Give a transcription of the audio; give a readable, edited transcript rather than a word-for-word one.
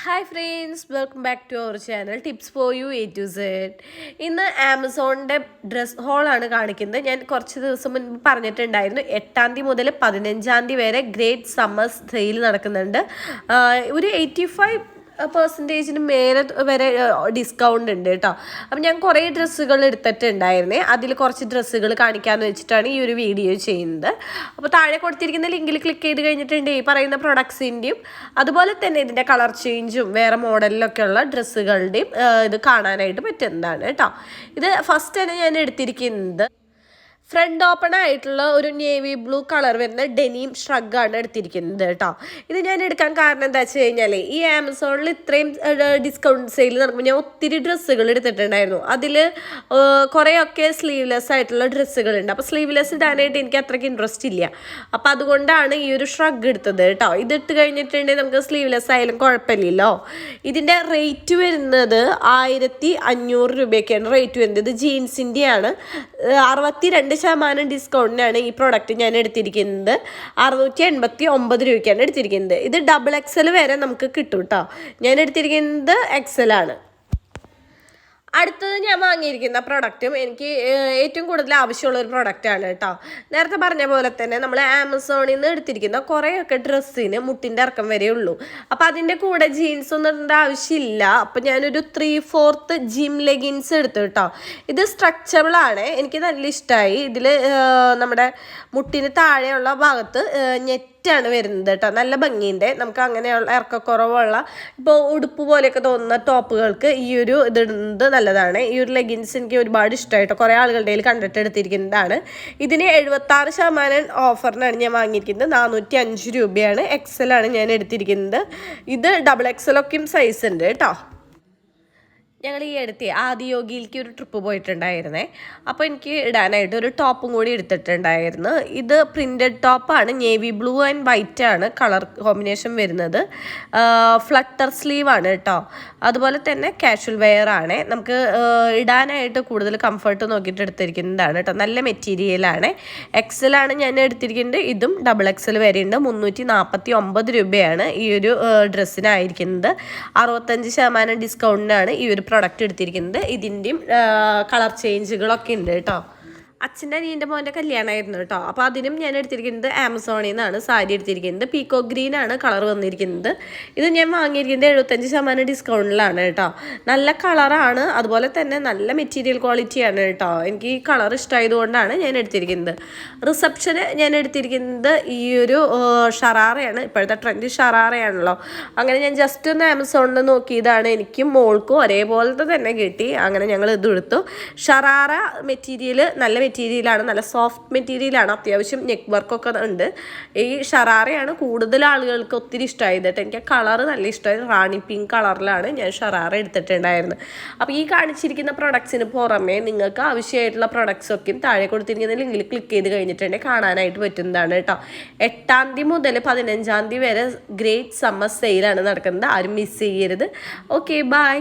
Hi friends, welcome back to our channel tips for you A to Z. ഇന്ന് ആമസോണിൻ്റെ dress ഹോളാണ് കാണിക്കുന്നത്. ഞാൻ കുറച്ച് ദിവസം മുൻപ് പറഞ്ഞിട്ടുണ്ടായിരുന്നു 8-ാം തീയതി മുതൽ 15-ാം തീയതി വരെ ഗ്രേറ്റ് സമ്മർ സെയിൽ നടക്കുന്നുണ്ട്. ഒരു 85% മേലെ വരെ ഡിസ്കൗണ്ട് ഉണ്ട് കേട്ടോ. അപ്പം ഞാൻ കുറേ ഡ്രസ്സുകൾ എടുത്തിട്ടുണ്ടായിരുന്നേ. അതിൽ കുറച്ച് ഡ്രസ്സുകൾ കാണിക്കാമെന്ന് വെച്ചിട്ടാണ് ഈ ഒരു വീഡിയോ ചെയ്യുന്നത്. അപ്പോൾ താഴെ കൊടുത്തിരിക്കുന്ന ലിങ്കിൽ ക്ലിക്ക് ചെയ്ത് കഴിഞ്ഞിട്ടുണ്ട് ഈ പറയുന്ന പ്രൊഡക്ട്സിൻ്റെയും അതുപോലെ തന്നെ ഇതിൻ്റെ കളർ ചേഞ്ചും വേറെ മോഡലിലൊക്കെ ഉള്ള ഡ്രസ്സുകളുടെയും ഇത് കാണാനായിട്ട് പറ്റുന്നതാണ് കേട്ടോ. ഇത് ഫസ്റ്റ് തന്നെ ഞാൻ എടുത്തിരിക്കുന്നത് ഫ്രണ്ട് ഓപ്പൺ ആയിട്ടുള്ള ഒരു നേവി ബ്ലൂ കളർ വരുന്ന ഡെനിം ഷ്രഗാണ് എടുത്തിരിക്കുന്നത് കേട്ടോ. ഇത് ഞാൻ എടുക്കാൻ കാരണം എന്താ വെച്ച് കഴിഞ്ഞാൽ ഈ ആമസോണിൽ ഇത്രയും ഡിസ്കൗണ്ട് സെയിൽ നടക്കുമ്പോൾ ഞാൻ ഒത്തിരി ഡ്രസ്സുകൾ എടുത്തിട്ടുണ്ടായിരുന്നു. അതിൽ കുറേയൊക്കെ സ്ലീവ്ലെസ് ആയിട്ടുള്ള ഡ്രസ്സുകളുണ്ട്. അപ്പോൾ സ്ലീവ്ലെസ് ഇടാനായിട്ട് എനിക്ക് അത്രയ്ക്ക് ഇൻട്രസ്റ്റ് ഇല്ല. അപ്പോൾ അതുകൊണ്ടാണ് ഈ ഒരു ഷ്രഗ് എടുത്തത് കേട്ടോ. ഇതിട്ട് കഴിഞ്ഞിട്ടുണ്ടെങ്കിൽ നമുക്ക് സ്ലീവ്ലെസ് ആയാലും കുഴപ്പമില്ലല്ലോ. ഇതിൻ്റെ റേറ്റ് വരുന്നത് 1500 രൂപയൊക്കെയാണ് റേറ്റ് വരുന്നത്. ഇത് ജീൻസിൻ്റെയാണ്. 62% ഡിസ്കൗണ്ടിനാണ് ഈ പ്രോഡക്റ്റ് ഞാൻ എടുത്തിരിക്കുന്നത്. 689 രൂപയ്ക്കാണ് എടുത്തിരിക്കുന്നത്. ഇത് XXL വരെ നമുക്ക് കിട്ടും കേട്ടോ. ഞാൻ എടുത്തിരിക്കുന്നത് XL ആണ്. അടുത്തത് ഞാൻ വാങ്ങിയിരിക്കുന്ന പ്രൊഡക്റ്റും എനിക്ക് ഏറ്റവും കൂടുതൽ ആവശ്യമുള്ള ഒരു പ്രൊഡക്റ്റാണ് കേട്ടോ. നേരത്തെ പറഞ്ഞ പോലെ തന്നെ നമ്മൾ ആമസോണിൽ നിന്ന് എടുത്തിരിക്കുന്ന കുറേയൊക്കെ ഡ്രസ്സിന് മുട്ടിൻ്റെ ഇറക്കം വരെ ഉള്ളൂ. അപ്പോൾ അതിൻ്റെ കൂടെ ജീൻസ് ഒന്നും ഇടേണ്ട ആവശ്യമില്ല. അപ്പോൾ ഞാനൊരു 3/4 ജിം ലെഗിൻസ് എടുത്തു കേട്ടോ. ഇത് സ്ട്രെച്ചബിളാണ്, എനിക്ക് നല്ല ഇഷ്ടമായി. ഇതിൽ നമ്മുടെ മുട്ടിന് താഴെയുള്ള ഭാഗത്ത് നെറ്റാണ് വരുന്നത് കേട്ടോ. നല്ല ഭംഗിയുണ്ട്. നമുക്ക് അങ്ങനെയുള്ള ഇറക്കക്കുറവുള്ള ഇപ്പോൾ ഉടുപ്പ് പോലെയൊക്കെ തോന്നുന്ന ടോപ്പുകൾക്ക് ഈ ഒരു ഇതിടുന്നത് നല്ലതാണ്. ഈ ഒരു ലെഗിൻസ് എനിക്ക് ഒരുപാട് ഇഷ്ടമായിട്ടോ. കുറേ ആളുകളുടെ കയ്യിൽ കണ്ടിട്ട് എടുത്തിരിക്കുന്നതാണ്. ഇതിന് 76% ഓഫറിനാണ് ഞാൻ വാങ്ങിയിരിക്കുന്നത്. 405 രൂപയാണ്. XL ആണ് ഞാൻ എടുത്തിരിക്കുന്നത്. ഇത് XXL ഒക്കെയും സൈസ് ഉണ്ട് കേട്ടോ. ഞങ്ങൾ ഈ അടുത്ത് ആദിയോഗിയിലേക്ക് ഒരു ട്രിപ്പ് പോയിട്ടുണ്ടായിരുന്നേ. അപ്പോൾ എനിക്ക് ഇടാനായിട്ട് ഒരു ടോപ്പും കൂടി എടുത്തിട്ടുണ്ടായിരുന്നു. ഇത് പ്രിൻറ്റഡ് ടോപ്പാണ്. നേവി ബ്ലൂ ആൻഡ് വൈറ്റ് ആണ് കളർ കോമ്പിനേഷൻ വരുന്നത്. ഫ്ലട്ടർ സ്ലീവാണ് കേട്ടോ. അതുപോലെ തന്നെ കാഷ്വൽ വെയർ ആണ്. നമുക്ക് ഇടാനായിട്ട് കൂടുതൽ കംഫർട്ട് നോക്കിയിട്ട് എടുത്തിരിക്കുന്നതാണ് കേട്ടോ. നല്ല മെറ്റീരിയലാണ്. XL ആണ് ഞാൻ എടുത്തിരിക്കുന്നത്. ഇതും XXL വരെയുണ്ട്. 349 രൂപയാണ് ഈ ഒരു ഡ്രസ്സിനായിരിക്കുന്നത്. 65% ഡിസ്കൗണ്ടിനാണ് ഈ ഒരു പ്രൊഡക്റ്റ് എടുത്തിരിക്കുന്നത്. ഇതിൻ്റെയും കളർ ചേഞ്ചുകളൊക്കെ ഉണ്ട് കേട്ടോ. അച്ഛൻ്റെ അനിയൻ്റെ മോൻ്റെ കല്യാണമായിരുന്നു കേട്ടോ. അപ്പോൾ അതിനും ഞാൻ എടുത്തിരിക്കുന്നത് ആമസോണിൽ നിന്നാണ് സാരി എടുത്തിരിക്കുന്നത്. പീക്കോ ഗ്രീൻ ആണ് കളർ വന്നിരിക്കുന്നത്. ഇത് ഞാൻ വാങ്ങിയിരിക്കുന്നത് 75% ഡിസ്കൗണ്ടിലാണ് കേട്ടോ. നല്ല കളറാണ്, അതുപോലെ തന്നെ നല്ല മെറ്റീരിയൽ ക്വാളിറ്റിയാണ് കേട്ടോ. എനിക്ക് ഈ കളർ ഇഷ്ടമായതുകൊണ്ടാണ് ഞാൻ എടുത്തിരിക്കുന്നത്. റിസപ്ഷന് ഞാൻ എടുത്തിരിക്കുന്നത് ഈ ഒരു ഷറാറയാണ്. ഇപ്പോഴത്തെ ട്രെൻഡ് ഷറാറയാണല്ലോ. അങ്ങനെ ഞാൻ ജസ്റ്റ് ഒന്ന് ആമസോണിൽ നോക്കിയതാണ്. എനിക്കും മോൾക്കും ഒരേപോലത്തെ തന്നെ കിട്ടി. അങ്ങനെ ഞങ്ങൾ ഇത് എടുത്തു. ഷറാറ മെറ്റീരിയൽ നല്ല മെറ്റീരിയലാണ്, നല്ല സോഫ്റ്റ് മെറ്റീരിയലാണ്. അത്യാവശ്യം നെക്ക് വർക്കൊക്കെ ഉണ്ട്. ഈ ഷറാറയാണ് കൂടുതൽ ആളുകൾക്ക് ഒത്തിരി ഇഷ്ടമായത് കേട്ടോ. എനിക്ക് ആ കളറ് നല്ല ഇഷ്ടമായി. റാണി പിങ്ക് കളറിലാണ് ഞാൻ ഷറാറ എടുത്തിട്ടുണ്ടായിരുന്നത്. അപ്പോൾ ഈ കാണിച്ചിരിക്കുന്ന പ്രൊഡക്ട്സിന് പുറമെ നിങ്ങൾക്ക് ആവശ്യമായിട്ടുള്ള പ്രൊഡക്ട്സൊക്കെയും താഴെ കൊടുത്തിരിക്കുന്ന ലിങ്കിൽ ക്ലിക്ക് ചെയ്ത് കഴിഞ്ഞിട്ടുണ്ടെങ്കിൽ കാണാനായിട്ട് പറ്റുന്നതാണ് കേട്ടോ. 8-ാം തീയതി മുതൽ 15-ാം തീയതി വരെ ഗ്രേറ്റ് സമ്മർ സെയിലാണ് നടക്കുന്നത്. ആരും മിസ് ചെയ്യരുത്. Okay, by.